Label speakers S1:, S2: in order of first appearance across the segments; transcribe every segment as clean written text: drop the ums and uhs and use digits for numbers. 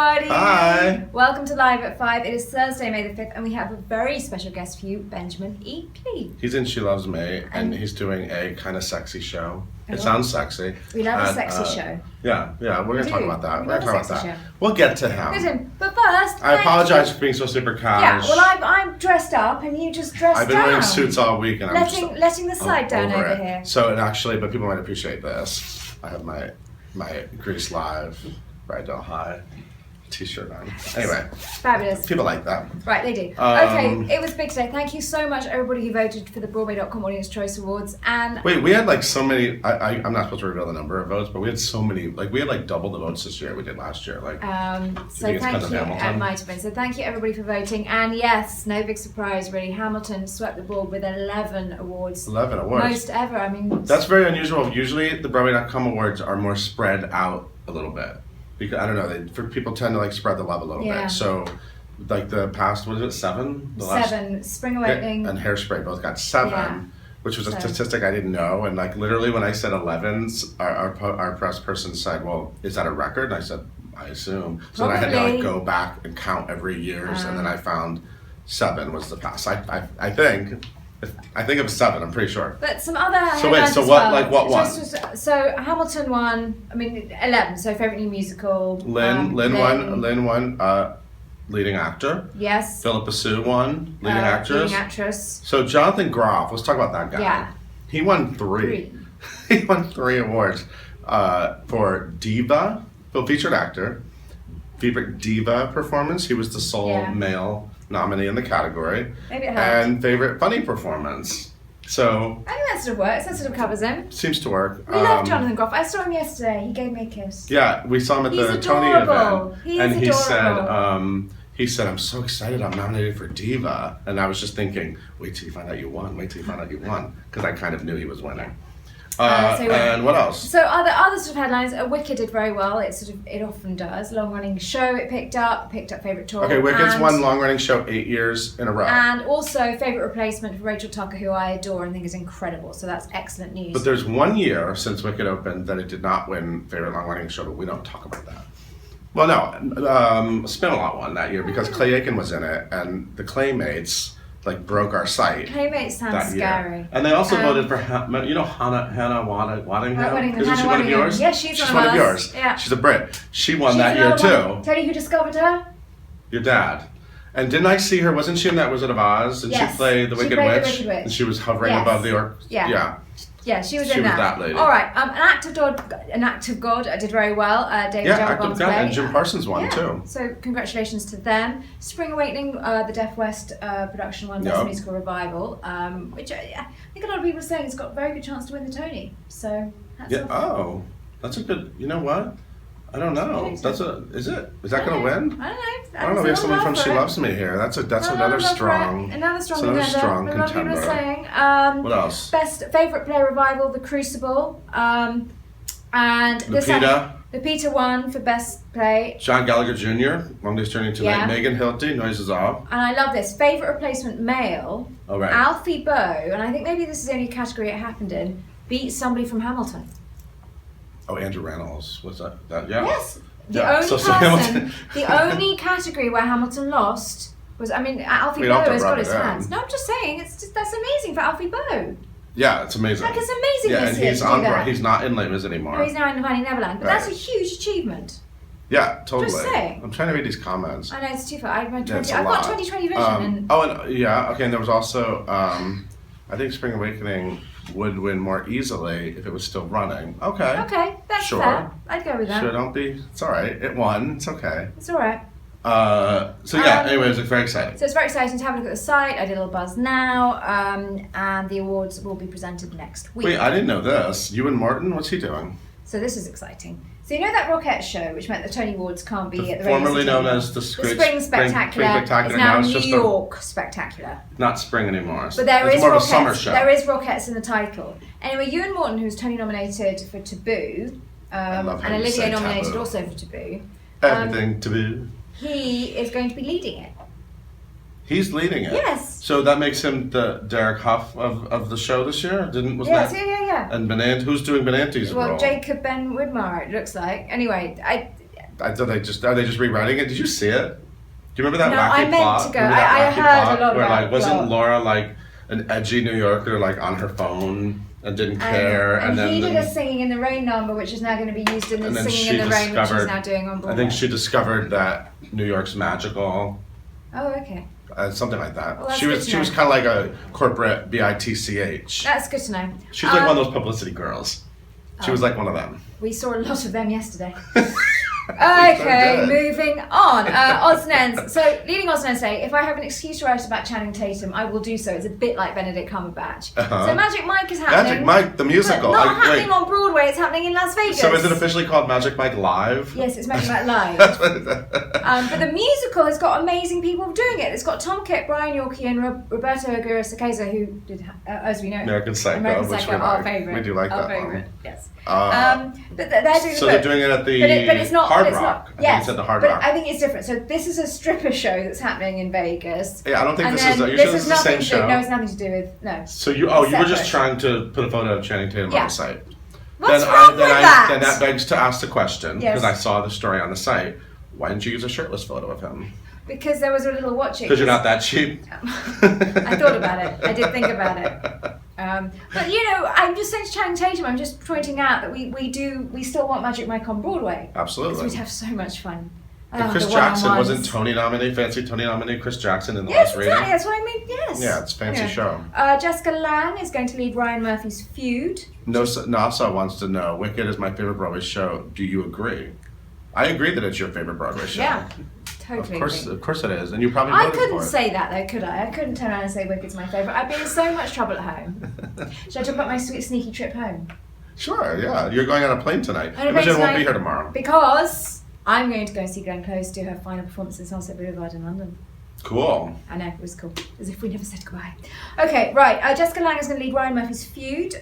S1: everybody.
S2: Hi.
S1: Welcome to Live at 5. It is Thursday, May the 5th, and we have a very special guest for you, Benjamin Eakeley.
S2: He's in She Loves Me, and he's doing a kind of sexy show. It sounds sexy.
S1: We love a sexy show.
S2: Yeah, we're going to talk about that.
S1: We're going to talk about that.
S2: We'll get to him.
S1: But first,
S2: I apologize for being so super cash.
S1: Yeah, well, I'm dressed up, and you just dressed down.
S2: I've been wearing suits all week, and
S1: letting the side down over here.
S2: So, but people might appreciate this. I have my Grease Live Rydell High t-shirt on. Anyway.
S1: Fabulous.
S2: People like that.
S1: Right, they do. Okay, it was big today. Thank you so much, everybody who voted for the Broadway.com Audience Choice Awards. And
S2: wait, we had like so many. I'm not supposed to reveal the number of votes, but we had so many. Like we had like double the votes this year we did last year. Like.
S1: So thank you. It might have been. So thank you everybody for voting. And yes, no big surprise really. Hamilton swept the board with 11 awards.
S2: 11 awards.
S1: Most ever. I mean.
S2: That's very unusual. Usually the Broadway.com awards are more spread out a little bit. Because I don't know, people tend to like spread the love a little bit. So, like the past, what is it, 7?
S1: Seven. Spring Awakening
S2: and Hairspray both got 7, which was a statistic I didn't know. And like literally when I said 11s, our press person said, "Well, is that a record?" And I said, "I assume." So then I had to like go back and count every years, and then I found 7 was the pass. I think it was 7. I'm pretty sure.
S1: But some other.
S2: So wait. So what? Like what won?
S1: So Hamilton won. I mean, 11. So favorite new musical.
S2: Lynn won. Lynn won. Leading actor.
S1: Yes.
S2: Philippa Sue won. Leading actress.
S1: Leading actress.
S2: So Jonathan Groff. Let's talk about that guy.
S1: Yeah.
S2: He won 3. He won 3 awards for Diva, featured actor, favorite diva performance. He was the sole male nominee in the category.
S1: Maybe it helped.
S2: And favorite funny performance. So
S1: I think that sort of works. That sort of covers him.
S2: Seems to work.
S1: We love Jonathan Groff. I saw him yesterday. He gave me a kiss.
S2: Yeah, we saw him at the Tony event.
S1: And
S2: he said, "I'm so excited. I'm nominated for Diva." And I was just thinking, wait till you find out you won. Wait till you find out you won, because I kind of knew he was winning. And what else?
S1: So other sort of headlines. Wicked did very well. It often does. Long running show. It picked up favourite tour.
S2: Okay, Wicked's won long running show 8 years in a row.
S1: And also favourite replacement for Rachel Tucker, who I adore and think is incredible. So that's excellent news.
S2: But there's 1 year since Wicked opened that it did not win favourite long running show, but we don't talk about that. Well, no, Spin-A-Lot won that year because Clay Aiken was in it, and the Claymates like broke our site.
S1: Claymates sounds scary.
S2: And they also voted for Hannah Waddingham. Isn't she one of yours?
S1: Yeah, she's one of yours. Yeah.
S2: She's a Brit. She won that year too.
S1: Tell you who discovered her?
S2: Your dad. And didn't I see her? Wasn't she in that Wizard of Oz? And she played the Wicked Witch. And she was hovering above the orc.
S1: Yeah, she was in that.
S2: That lady.
S1: All right, an act of God did very well. David Jarabon's play.
S2: And Jim Parsons won too.
S1: So congratulations to them. Spring Awakening, the Deaf West production won Best Musical Revival, which I think a lot of people are saying it's got a very good chance to win the Tony. So that's
S2: that's a good. You know what? I don't know. Is that going to win?
S1: I don't know.
S2: I don't know. We have someone from She Loves Me here. That's another strong
S1: contender.
S2: contender.
S1: A lot of people are saying.
S2: What else?
S1: Best favorite play revival, The Crucible, and Lupita won for best play.
S2: John Gallagher Jr. Longest Journey to Night. Megan Hilty, Noises Off.
S1: And I love this favorite replacement male.
S2: Oh right.
S1: Alfie Boe, and I think maybe this is the only category it happened in. Beat somebody from Hamilton.
S2: Oh, Andrew Reynolds. What's that?
S1: Yes. The only category where Hamilton lost was, Alfie Boe has got his hands. No, I'm just saying, that's amazing for Alfie Boe.
S2: Yeah, it's amazing.
S1: Like, it's amazing
S2: and he's not in Les Mis anymore.
S1: No, he's now in Finding Neverland. But that's a huge achievement.
S2: Yeah, totally.
S1: Just saying.
S2: I'm trying to read these comments.
S1: I know, it's too far. I've got 2020 vision.
S2: And there was also, I think Spring Awakening would win more easily if it was still running. Okay,
S1: that's fair. I'd go with that.
S2: Sure, don't be. It's all right. It won. It's okay.
S1: It's all right.
S2: Anyway, it's very exciting.
S1: So it's very exciting to have a look at the site. I did a little buzz now, and the awards will be presented next week.
S2: Wait, I didn't know this. Ewan Morton, what's he doing?
S1: So this is exciting. So you know that Rockette show, which meant the Tony Awards can't be at the
S2: formerly known as the Spring
S1: Spectacular. It's now New York Spectacular.
S2: Not Spring anymore.
S1: But there is
S2: more of a summer show.
S1: There is Rockettes in the title. Anyway, Ewan Morton, who's Tony nominated for Taboo, and Olivia nominated also for Taboo.
S2: Everything Taboo.
S1: He is going to be leading it.
S2: He's leading it?
S1: Yes.
S2: So that makes him the Derek Huff of the show this year?
S1: Yeah.
S2: And who's doing Benante's role?
S1: Well, Jacob Ben Widmar, it looks like. Anyway,
S2: are they just rewriting it? Did you see it? Do you remember that wacky
S1: I meant
S2: plot?
S1: to go. I heard a lot
S2: where,
S1: about
S2: like, wasn't
S1: plot.
S2: Laura like an edgy New Yorker, like on her phone and didn't care?
S1: And
S2: then
S1: he did a Singing in the Rain number, which is now going to be used in the Singing in the Rain, which she's now doing on Broadway.
S2: I think she discovered that New York's magical.
S1: Oh, okay.
S2: Something like that.
S1: Well,
S2: she was kind of like a corporate bitch.
S1: That's good to know.
S2: She was like one of those publicity girls. She was like one of them.
S1: We saw a lot of them yesterday. Okay, moving on. Odds and ends. So, leading odds and ends day, if I have an excuse to write about Channing Tatum, I will do so. It's a bit like Benedict Cumberbatch. So, Magic Mike is happening.
S2: Magic Mike, the musical.
S1: But not happening on Broadway, it's happening in Las Vegas.
S2: So, is it officially called Magic Mike Live?
S1: Yes, it's Magic Mike Live. But the musical has got amazing people doing it. It's got Tom Kitt, Brian Yorkie, and Roberto Aguirre-Sacasa, who did, as we know,
S2: American Psycho,
S1: our favourite.
S2: We do like that
S1: favourite,
S2: one.
S1: Yes.
S2: But
S1: they're doing
S2: so they're doing it at the
S1: but it's not,
S2: Hard
S1: it's
S2: Rock.
S1: Not, yes,
S2: I think it's at the Hard Rock.
S1: I think it's different. So this is a stripper show that's happening in Vegas.
S2: Yeah, I don't think
S1: this
S2: is the same show.
S1: No, it's nothing to do with
S2: So you were just trying to put a photo of Channing Tatum on the site.
S1: What's wrong with that?
S2: Then that begs to ask the question, because I saw the story on the site. Why didn't you use a shirtless photo of him?
S1: Because there was a little watching.
S2: Because you're not that cheap.
S1: I thought about it. I did think about it. But I'm just saying to Channing Tatum, I'm just pointing out that we still want Magic Mike on Broadway.
S2: Absolutely.
S1: Because we'd have so much fun.
S2: And Chris Jackson wasn't Tony nominated, fancy Tony nominated Chris Jackson in the last reading.
S1: Yes, exactly. That's what I mean. Yes.
S2: Yeah, it's a fancy show.
S1: Jessica Lange is going to lead Ryan Murphy's Feud.
S2: NASA wants to know, Wicked is my favorite Broadway show. Do you agree? I agree that it's your favorite Broadway show.
S1: Yeah. Totally.
S2: Of course it is, and you probably voted for it.
S1: I couldn't say that though, could I? I couldn't turn around and say Wicked's my favourite. I'd be in so much trouble at home. Should I talk about my sweet sneaky trip home?
S2: Sure, yeah. You're going on a plane tonight.
S1: Imogen
S2: won't be here tomorrow.
S1: Because I'm going to go and see Glenn Close do her final performance in Sunset Boulevard in London.
S2: Cool.
S1: I know, it was cool. As if we never said goodbye. Okay, right. Jessica Lange is going to lead Ryan Murphy's Feud.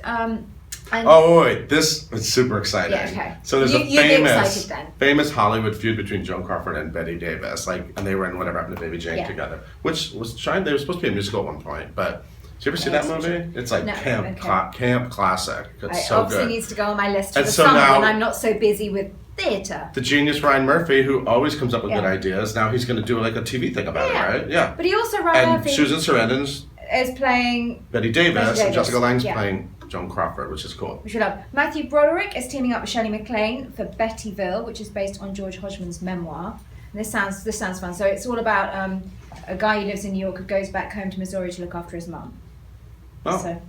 S2: Wait, this is super exciting.
S1: Yeah, okay.
S2: So there's a famous Hollywood feud between Joan Crawford and Bette Davis, and they were in Whatever Happened to Baby Jane together, which was they were supposed to be a musical at one point, but did you ever see that movie? It's like camp classic. It's so
S1: obviously
S2: good.
S1: needs to go on my list for the summer when I'm not so busy with theatre.
S2: The genius Ryan Murphy, who always comes up with good ideas, now he's going to do like a TV thing about it, right? Yeah.
S1: But he also Ryan Murphy.
S2: Susan Sarandon's
S1: is playing
S2: Bette Davis, and Jessica Lange's playing Joan Crawford, which is cool.
S1: Which we love. Matthew Broderick is teaming up with Shelley MacLaine for Bettyville, which is based on George Hodgman's memoir. And this sounds fun. So it's all about a guy who lives in New York who goes back home to Missouri to look after his mum.
S2: Oh,
S1: so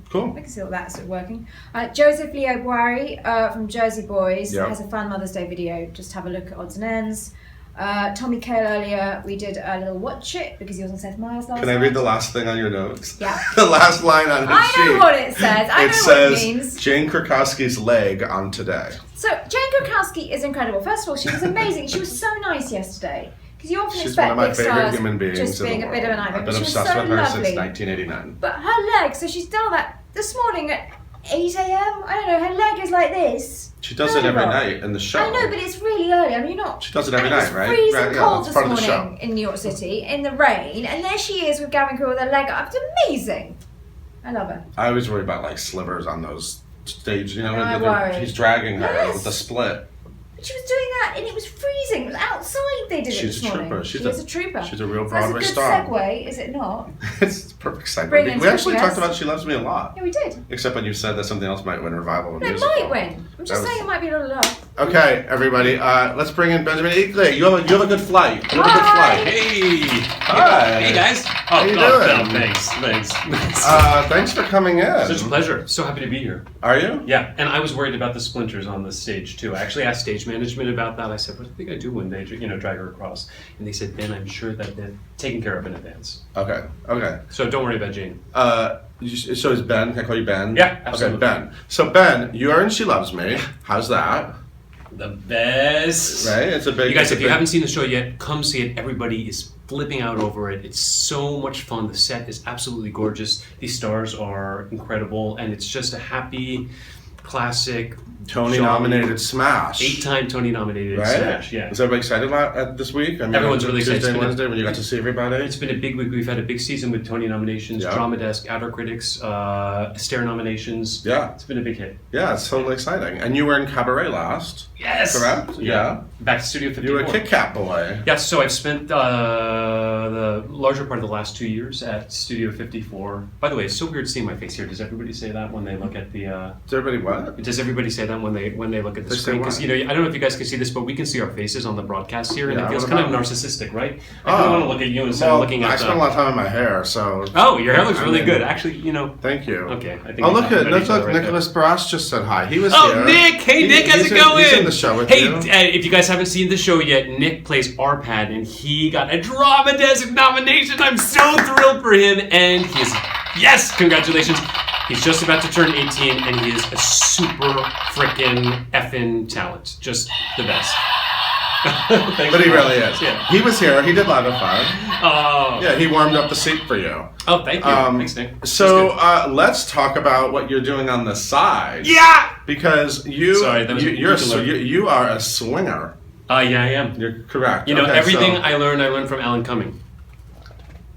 S2: cool.
S1: We can see all that's sort of working. Joseph Leo Boari from Jersey Boys has a fun Mother's Day video. Just have a look at odds and ends. Tommy Cale earlier, we did a little watch it because he was on Seth Meyers last night.
S2: Can I read the last thing on your notes?
S1: Yeah.
S2: The last line on his sheet.
S1: I know what it says. I know what it means.
S2: Jane Krakowski's leg on Today.
S1: So Jane Krakowski is incredible. First of all, she was amazing. She was so nice yesterday. Because you often
S2: She's one of my
S1: big
S2: favorite
S1: stars
S2: human beings
S1: just being a bit of an nightmare.
S2: I've been
S1: she was
S2: obsessed
S1: so
S2: with her
S1: lovely.
S2: since 1989.
S1: But her leg, so she's done that this morning at 8 a.m. I don't know, her leg is like this.
S2: She does it every night in the show.
S1: I know, but it's really early. I mean, you're not.
S2: She does it every night, right?
S1: It's freezing cold
S2: this
S1: morning in New York City, in the rain, and there she is with Gavin Creel with her leg up. It's amazing. I love her.
S2: I always worry about like slivers on those stage, he's dragging her with the split.
S1: But she was doing that, and it was freezing. It was outside. They did it this morning. She's a trooper.
S2: She's a real Broadway star.
S1: That's a good segue, is it not?
S2: It's a perfect segue. We actually talked about She Loves Me a lot.
S1: Yeah, we did.
S2: Except when you said that something else might win revival.
S1: No, it might win. I'm just saying it might be a little low.
S2: Okay, everybody, let's bring in Benjamin Eakeley. You have a good flight.
S3: Hey!
S2: Hi!
S3: Hey guys!
S2: How you doing?
S3: Thanks.
S2: Thanks for coming in.
S3: Such a pleasure. So happy to be here.
S2: Are you?
S3: Yeah, and I was worried about the splinters on the stage too. I actually asked stage management about that. I said, what do you think I do when they drag her across? And they said, Ben, I'm sure that they're taken care of in advance.
S2: Okay.
S3: So don't worry about Jane.
S2: So is Ben, can I call you Ben?
S3: Yeah, absolutely.
S2: Okay, Ben. So Ben, you are in She Loves Me. How's that?
S3: The best.
S2: Right? It's a big...
S3: You guys, if you haven't seen the show yet, come see it. Everybody is flipping out over it. It's so much fun. The set is absolutely gorgeous. These stars are incredible. And it's just a happy classic.
S2: Tony-nominated smash.
S3: 8-time Tony-nominated
S2: right?
S3: smash, yeah.
S2: Is everybody excited about this week? I mean,
S3: everyone's really excited.
S2: Tuesday, Wednesday, when you got to see everybody?
S3: It's been a big week. We've had a big season with Tony nominations, Drama Desk, Outer Critics, Stare nominations.
S2: Yeah.
S3: It's been a big hit.
S2: Yeah, it's totally exciting. And you were in Cabaret last.
S3: Yes!
S2: Correct? Yeah.
S3: Back to Studio 54.
S2: You were a Kit Kat boy.
S3: Yes, so I've spent the larger part of the last 2 years at Studio 54. By the way, it's so weird seeing my face here. Does everybody say that when they look at the...
S2: Does everybody what?
S3: Does everybody say that when they look at the
S2: They
S3: screen? Because, you know, I don't know if you guys can see this, but we can see our faces on the broadcast here, and it feels kind of narcissistic, right? I don't want to look at you instead of looking at
S2: I spent a lot of time in my hair, so...
S3: Oh, your hair looks really good. Actually, you know...
S2: Thank you.
S3: Okay, I think...
S2: Oh, look, Nicholas Brass just said hi. He was here.
S3: Oh, Nick! Hey, Nick, how's it going?
S2: He's in the show with you.
S3: Hey, if you guys haven't seen the show yet, Nick plays Arpad, and he got a Drama Desk nomination. I'm so thrilled for him, and he's... Yes! Congratulations! He's just about to turn 18, and he is a super frickin' effing talent. Just the best.
S2: But he really is.
S3: Yeah.
S2: He was here. He did Live at 5.
S3: Oh.
S2: Yeah, he warmed up the seat for you.
S3: Oh, thank you. Thanks, Nick.
S2: So let's talk about what you're doing on the side.
S3: Yeah!
S2: Because you are a swinger.
S3: Yeah, I am.
S2: You're correct.
S3: You know,
S2: okay,
S3: everything I learned from Alan Cumming.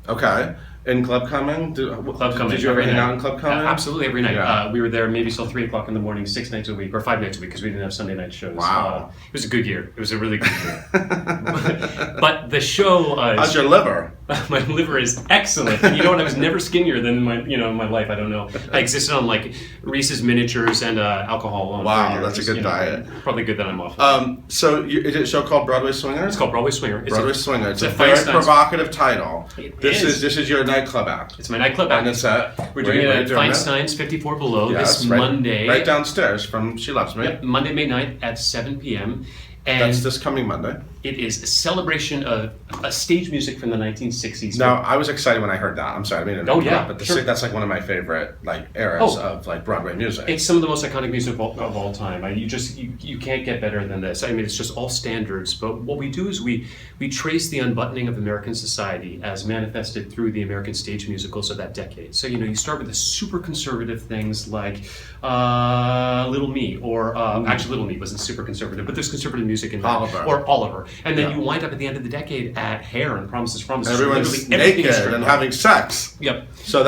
S2: Okay. In Club Cumming?
S3: Club Cumming.
S2: Did you ever hang out in Club Cumming?
S3: Absolutely, every night.
S2: Yeah.
S3: We were there maybe till 3 o'clock in the morning, 6 nights a week, or 5 nights a week, because we didn't have Sunday night shows.
S2: Wow.
S3: It was a good year. It was a really good year. But the show...
S2: How's your liver?
S3: My liver is excellent. You know what? I was never skinnier than in my life. I don't know. I existed on like Reese's miniatures and alcohol alone.
S2: Wow, that's a good diet.
S3: Probably good that I'm off.
S2: So is it a show called Broadway Swinger?
S3: It's called Broadway Swinger.
S2: Swinger. It's a very provocative title. This is your nightclub act.
S3: It's my nightclub act.
S2: And it's
S3: we're doing it at Feinstein's 54 Below this Monday.
S2: Right downstairs from She Loves Me.
S3: Yep, Monday, May 9th at 7 p.m. And
S2: that's this coming Monday.
S3: It is a celebration of stage music from the 1960s.
S2: Now, I was excited when I heard that. I'm sorry, I mean, but
S3: sure.
S2: That's like one of my favorite eras of like Broadway music.
S3: It's some of the most iconic music of all time. You can't get better than this. I mean, it's just all standards. But what we do is we trace the unbuttoning of American society as manifested through the American stage musicals of that decade. So you start with the super conservative things like Little Me, or actually Little Me wasn't super conservative, but there's conservative music in that, or Oliver. And then you wind up at the end of the decade at Hair and Promises.
S2: Everyone's naked and having sex.
S3: Yep.
S2: So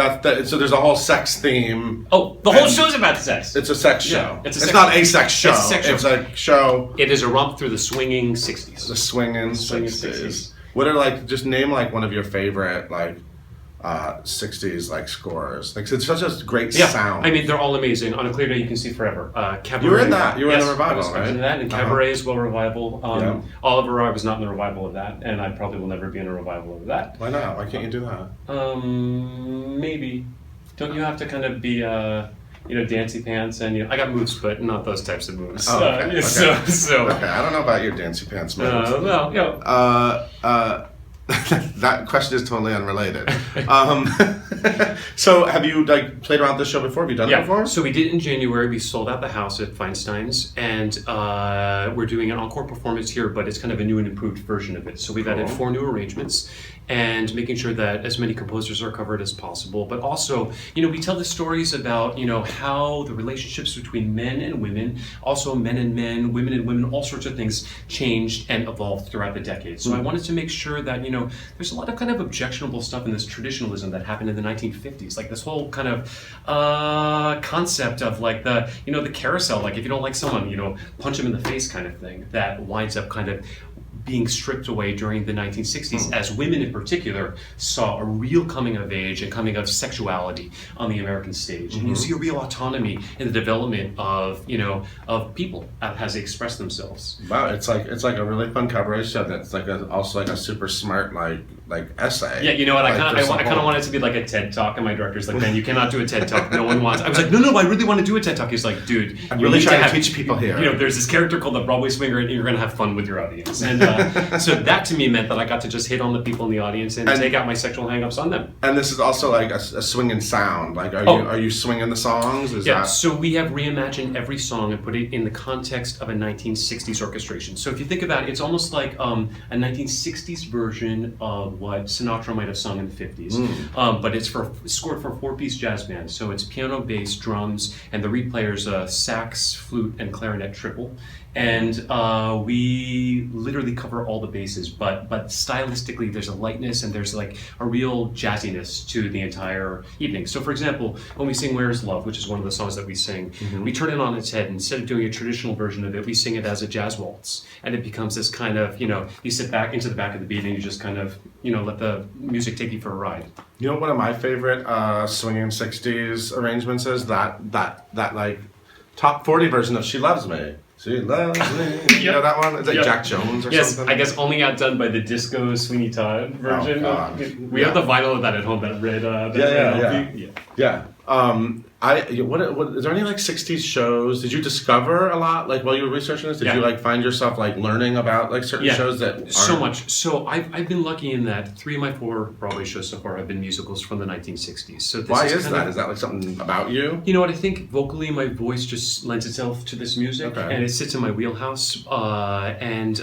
S2: so there's a whole sex theme.
S3: Oh, the whole show's about sex.
S2: It's a sex show.
S3: Yeah,
S2: it's not a sex show.
S3: It's a sex show.
S2: It's a show.
S3: It is a romp through the swinging 60s.
S2: The swinging 60s. What are just name one of your favorite 60s scores? It's such a great sound.
S3: I mean, they're all amazing. On a Clear Day, You Can See Forever. Cabaret.
S2: You were in that. You were in the revival, right?
S3: I was in that, and Cabaret as well, revival. Oliver, I was not in the revival of that, and I probably will never be in a revival of that.
S2: Why not? Why can't you do that?
S3: Maybe. Don't you have to kind of be dancy pants, and I got moves, but not those types of moves.
S2: Oh, okay. Okay.
S3: So
S2: okay, I don't know about your dancy pants moves. That question is totally unrelated. So have you played around this show before? Have you done it before?
S3: So we did it in January. We sold out the house at Feinstein's, and we're doing an encore performance here, but it's kind of a new and improved version of it. So we've added 4 new arrangements, and making sure that as many composers are covered as possible. But also, we tell the stories about, how the relationships between men and women, also men and men, women and women, all sorts of things changed and evolved throughout the decades. So I wanted to make sure that, there's a lot of kind of objectionable stuff in this traditionalism that happened in the 1950s. Like this whole kind of concept of the carousel, if you don't like someone, punch them in the face kind of thing, that winds up kind of being stripped away during the 1960s, as women in particular saw a real coming of age and coming of sexuality on the American stage. And you see a real autonomy in the development of, of people as they express themselves.
S2: Wow, it's like a really fun cabaret show that's also a super smart essay.
S3: Yeah, you know what? I kind of want it to be like a TED Talk, and my director's like, "Man, you cannot do a TED Talk. No one wants." I was like, "No, I really want to do a TED Talk." He's like, "Dude,
S2: I'm really trying to teach people here.
S3: There's this character called the Broadway Swinger, and you're going to have fun with your audience." And so that to me meant that I got to just hit on the people in the audience and take out my sexual hang-ups on them.
S2: And this is also a swinging sound. Are you swinging the songs?
S3: So we have reimagined every song and put it in the context of a 1960s orchestration. So if you think about it, it's almost like a 1960s version of what Sinatra might have sung in the 50s. But it's scored for a 4-piece jazz band. So it's piano, bass, drums, and the reed player's sax, flute, and clarinet triple. And we literally cover all the bases, but stylistically there's a lightness and there's like a real jazziness to the entire evening. So for example, when we sing Where's Love, which is one of the songs that we sing, we turn it on its head. Instead of doing a traditional version of it, we sing it as a jazz waltz. And it becomes this kind of, you sit back into the back of the beat and you just kind of, let the music take you for a ride.
S2: You know, one of my favorite swinging 60s arrangements is that like top 40 version of She Loves Me. She loves me. You know that one? Is that Jack Jones or something?
S3: Yes, I guess only outdone by the disco Sweeney Todd version.
S2: Oh, God.
S3: We have the vinyl of that at home, that red.
S2: Yeah. What is there any like 60s shows? Did you discover a lot like while you were researching this? Did you like find yourself like learning about like certain shows that aren't...
S3: So much. So I've been lucky in that 3 of my 4 Broadway shows so far have been musicals from the 1960s. So
S2: why is that? Is that like something about you?
S3: You know what? I think vocally my voice just lends itself to this music, and it sits in my wheelhouse. And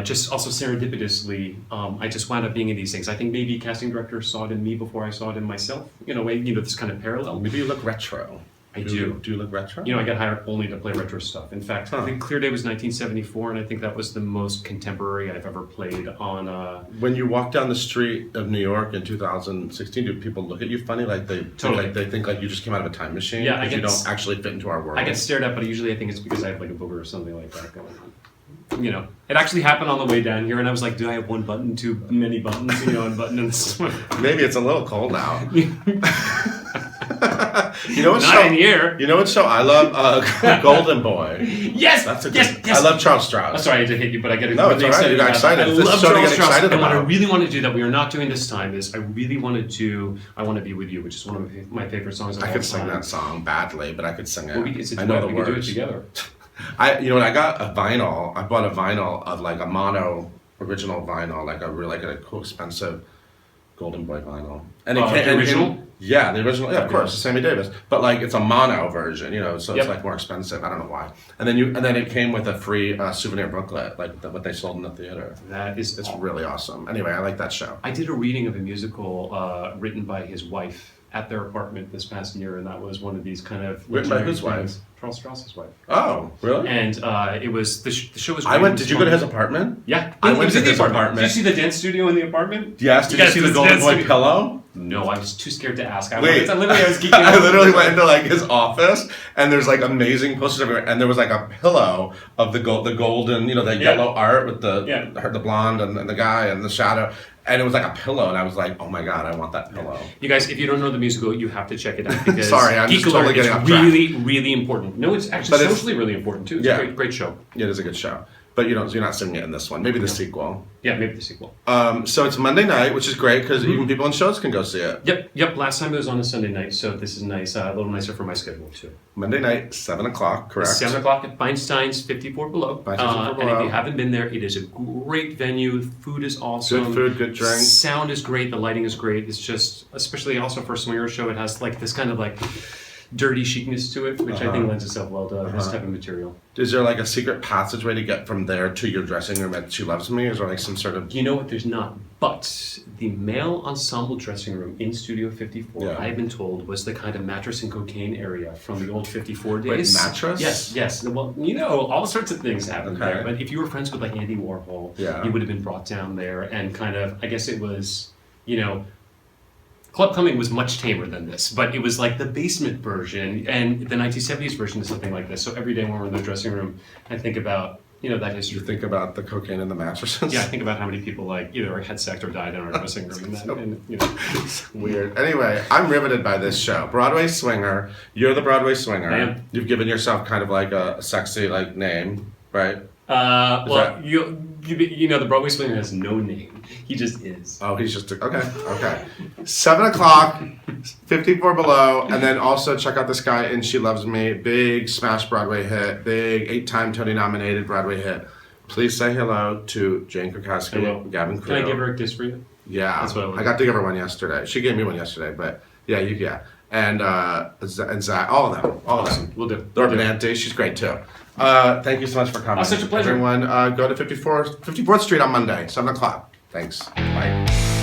S3: just also serendipitously, I just wound up being in these things. I think maybe casting director saw it in me before I saw it in myself. This kind of parallel.
S2: Maybe you look retro.
S3: I do.
S2: Do you look retro?
S3: I got hired only to play retro stuff. In fact, I think Clear Day was 1974, and I think that was the most contemporary I've ever played on.
S2: When you walk down the street of New York in 2016, do people look at you funny? Like they think like you just came out of a time machine?
S3: Yeah,
S2: you don't actually fit into our world.
S3: I get stared at, but usually I think it's because I have like a booger or something like that going on. It actually happened on the way down here, and I was like, do I have one button, too many buttons, unbuttoning this one?
S2: Maybe it's a little cold out.
S3: Not in here.
S2: You know what show I love? Golden Boy.
S3: Yes,
S2: that's a good.
S3: Yes.
S2: I love Charles Strauss.
S3: I'm sorry I had to hit you, but I got to.
S2: No, it's all right. You got excited.
S3: I love Charles Strauss, and what I really want to do that we are not doing this time is I really want to do "I Want to Be With You," which is one of my favorite songs of all time.
S2: I could sing that song badly, but I could sing it.
S3: I know the words. We can do it together.
S2: I got a vinyl. I bought a vinyl of like a mono original vinyl, like a cool expensive Golden Boy vinyl. And it came,
S3: the original?
S2: The original. Yeah, of course, Sammy Davis. But like it's a mono version, so it's like more expensive. I don't know why. And then it came with a free souvenir booklet, like what they sold in the theater. It's really awesome. Anyway, I like that show.
S3: I did a reading of a musical written by his wife at their apartment this past year, and that was one of these kind of
S2: written by whose wife?
S3: Charles Strauss's wife.
S2: Oh, really?
S3: And it was the show was.
S2: Did you go to his apartment?
S3: Yeah,
S2: I went to his apartment.
S3: Did you see the dance studio in the apartment?
S2: Yes. Did you see the Golden Boy pillow?
S3: No, I was too scared to ask.
S2: I
S3: was geeking out.
S2: I literally went into like his office, and there's like amazing posters everywhere, and there was like a pillow of the golden, the yellow art with the blonde and the guy and the shadow. And it was like a pillow, and I was like, "Oh my god, I want that pillow."
S3: You guys, if you don't know the musical, you have to check it out because
S2: sorry, I'm just totally getting off track.
S3: Really, really important. No, it's actually socially really important too. It's a great show.
S2: Yeah, it is a good show. But you're not singing it in this one. Maybe the sequel.
S3: Yeah, maybe the sequel.
S2: So it's Monday night, which is great because even people in shows can go see it.
S3: Yep. Last time it was on a Sunday night, so this is nice. A little nicer for my schedule too.
S2: Monday night, 7:00, correct?
S3: 7:00 at Feinstein's, 54 Below. And if you haven't been there, it is a great venue. Food is awesome.
S2: Good food, good drink.
S3: Sound is great. The lighting is great. It's just, especially also for a swinger show, it has like this kind of like dirty chicness to it, which I think lends itself well to this type of material.
S2: Is there like a secret passageway to get from there to your dressing room at She Loves Me? Is there like some sort of...
S3: You know what, there's not. But the male ensemble dressing room in Studio 54, I've been told, was the kind of mattress and cocaine area from the old 54 days.
S2: Wait, mattress?
S3: Yes. Well, all sorts of things happened there. But if you were friends with like Andy Warhol, you would have been brought down there and kind of, I guess it was, Club Cumming was much tamer than this, but it was like the basement version, and the 1970s version is something like this. So every day when we're in the dressing room, I think about, that history.
S2: You think about the cocaine in the mattresses?
S3: Yeah, I think about how many people either had sex or died in our dressing room.
S2: It's weird. Anyway, I'm riveted by this show. Broadway Swinger. You're the Broadway Swinger.
S3: I am.
S2: You've given yourself kind of like a sexy name, right?
S3: The Broadway Swinger has no name. He just is.
S2: Oh, he's just okay. 7:00, 54 Below, and then also check out this guy in She Loves Me. Big smash Broadway hit. Big 8-time Tony nominated Broadway hit. Please say hello to Jane Krakowski, Gavin Crew.
S3: Can I give her a kiss for you?
S2: Yeah,
S3: that's what
S2: I got to give her one yesterday. She gave me one yesterday, but and Zach, all of them.
S3: Awesome. We'll do.
S2: Laura Benanti, she's great too. Thank you so much for coming.
S3: Oh, such a pleasure.
S2: Everyone, go to 54th Street on Monday, 7:00. Thanks. Bye.